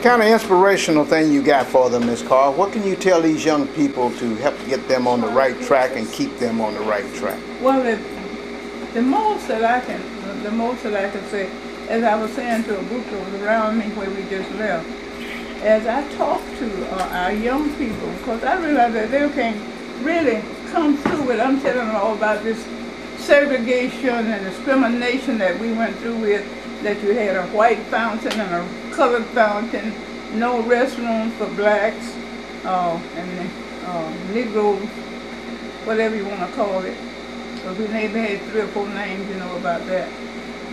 kind of inspirational thing you got for them, Ms. Carr? What can you tell these young people to help get them on the right track and keep them on the right track? Well, the most that I can say, as I was saying to a group that was around me where we just left, as I talk to our young people, because I realize that they can't really come through it. I'm telling them all about this segregation and discrimination that we went through with, that you had a white fountain and a colored fountain, no restrooms for blacks and Negroes, whatever you want to call it. Because we maybe had 3 or 4 names, you know, about that.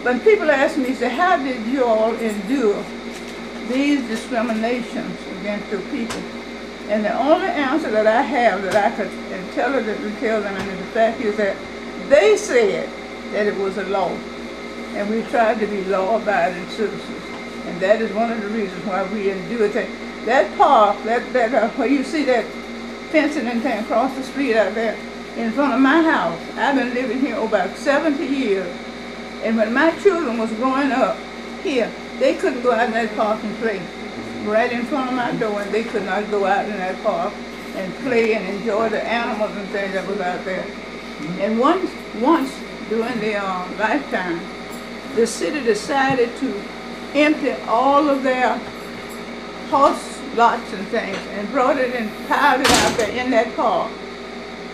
But people ask me, say, how did you all endure these discriminations against your people? And the only answer that I have that I could intelligently tell them, and the fact is that they said that it was a law. And we tried to be law-abiding citizens. And that is one of the reasons why we endure it. That park, where you see that fencing and thing across the street out there in front of my house, I've been living here over about 70 years. And when my children was growing up here, they couldn't go out in that park and play. Right in front of my door, and they could not go out in that park and play and enjoy the animals and things that was out there. And once during their lifetime, the city decided to empty all of their horse lots and things and brought it and piled it out there in that park.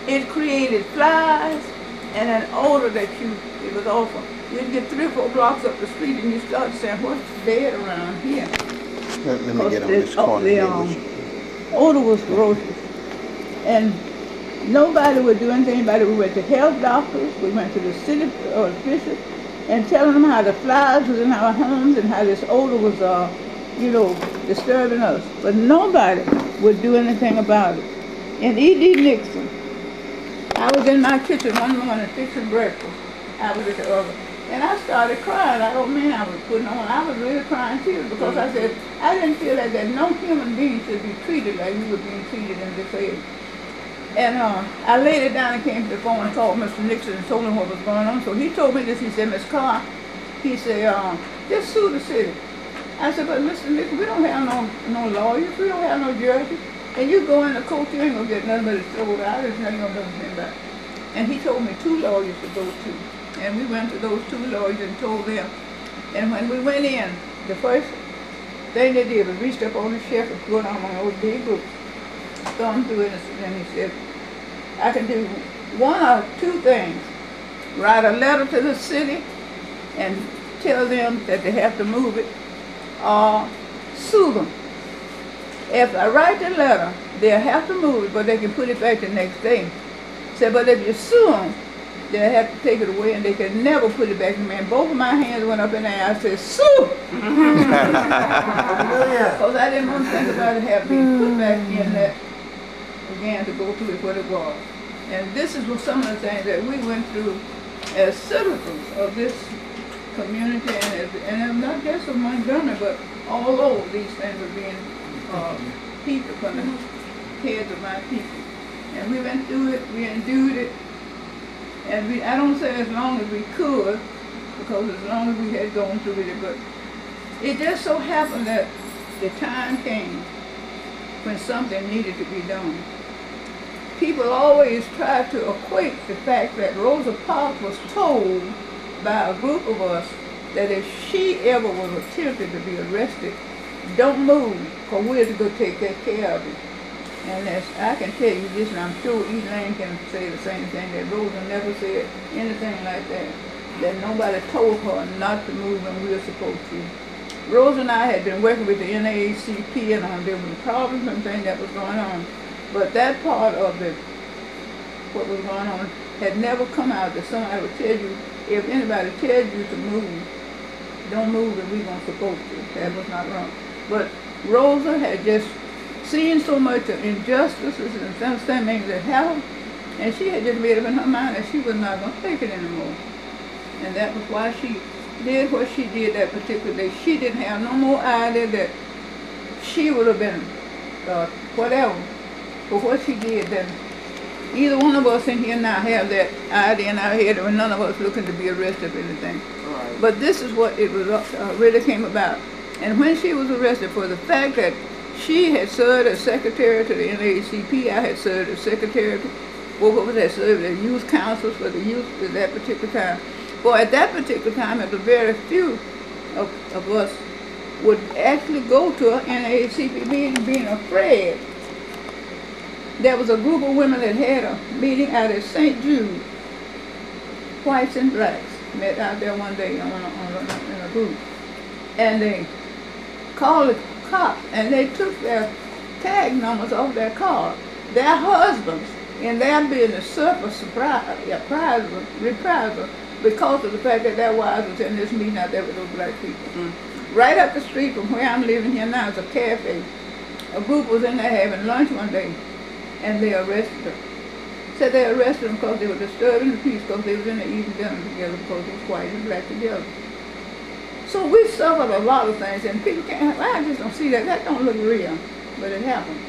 It created flies and an odor that it was awful. You'd get 3 or 4 blocks up the street and you start saying, what's dead around here? Let me get on this corner. The odor was ferocious. And nobody would do anything about it. We went to health doctors, we went to the city officials, and telling them how the flies was in our homes and how this odor was, you know, disturbing us. But nobody would do anything about it. And E.D. Nixon, I was in my kitchen one morning fixing breakfast. I was at the oven. And I started crying. I don't mean I was putting on. I was really crying tears because I said, I didn't feel like that no human being should be treated like we were being treated in this age. And I laid it down and came to the phone and called Mr. Nixon and told him what was going on. So he told me this. He said, Ms. Carr, he said, just sue the city. I said, but Mr. Nixon, we don't have no lawyers. We don't have no judges. And you go in the court, you ain't going to get nothing but a shoulder. I just ain't going to do anything about it. And he told me 2 lawyers to go to. And we went to those 2 lawyers and told them. And when we went in, the first thing they did was reached up on the shelf and put on one of those big books, thumbed through it, and he said, I can do 1 or 2 things. Write a letter to the city and tell them that they have to move it, or sue them. If I write the letter, they'll have to move it, but they can put it back the next day. Said, but if you sue them, they'll have to take it away and they can never put it back in the man. Both of my hands went up in the air. I said, sue! Because I didn't want to think about it having been put back in that again to go through what it was. And this is what some of the things that we went through as citizens of this community, and not just of Montgomery, but all over these things were being heaped upon the heads of my people. And we went through it, we endured it, and I don't say as long as we could, because as long as we had gone through it, but it just so happened that the time came when something needed to be done. People always try to equate the fact that Rosa Parks was told by a group of us that if she ever was attempted to be arrested, don't move, because we're to go take that care of it. And as I can tell you this, and I'm sure Elaine can say the same thing, that Rosa never said anything like that, that nobody told her not to move when we were supposed to. Rosa and I had been working with the NAACP and on different problems and things that was going on. But that part of what was going on had never come out that somebody would tell you, if anybody tells you to move, don't move and we're going to support you. That was not wrong. But Rosa had just seen so much of injustices and things that happened, and she had just made up in her mind that she was not going to take it anymore. And that was why she did what she did that particular day. She didn't have no more idea that she would have been whatever for what she did. Then either one of us in here now have that idea in our head, or none of us looking to be arrested or anything. Right. But this is what it was really came about. And when she was arrested for the fact that she had served as secretary to the NAACP, I had served as secretary, both of us had served as youth councils for the youth at that particular time. For at that particular time, it was very few of us would actually go to an NAACP meeting being afraid. There was a group of women that had a meeting out at St. Jude, whites and blacks, met out there one day in a group. And they called the cops and they took their tag numbers off their car. Their husbands, in their business, suffered reprisal because of the fact that their wives was in this meeting out there with those black people. Right up the street from where I'm living here now is a cafe. A group was in there having lunch one day, and they arrested them. Said they arrested them because they were disturbing the peace, because they was in there eating dinner together, because it was white and black together. So we suffered a lot of things, and people can't, I just don't see that. That don't look real, but it happened.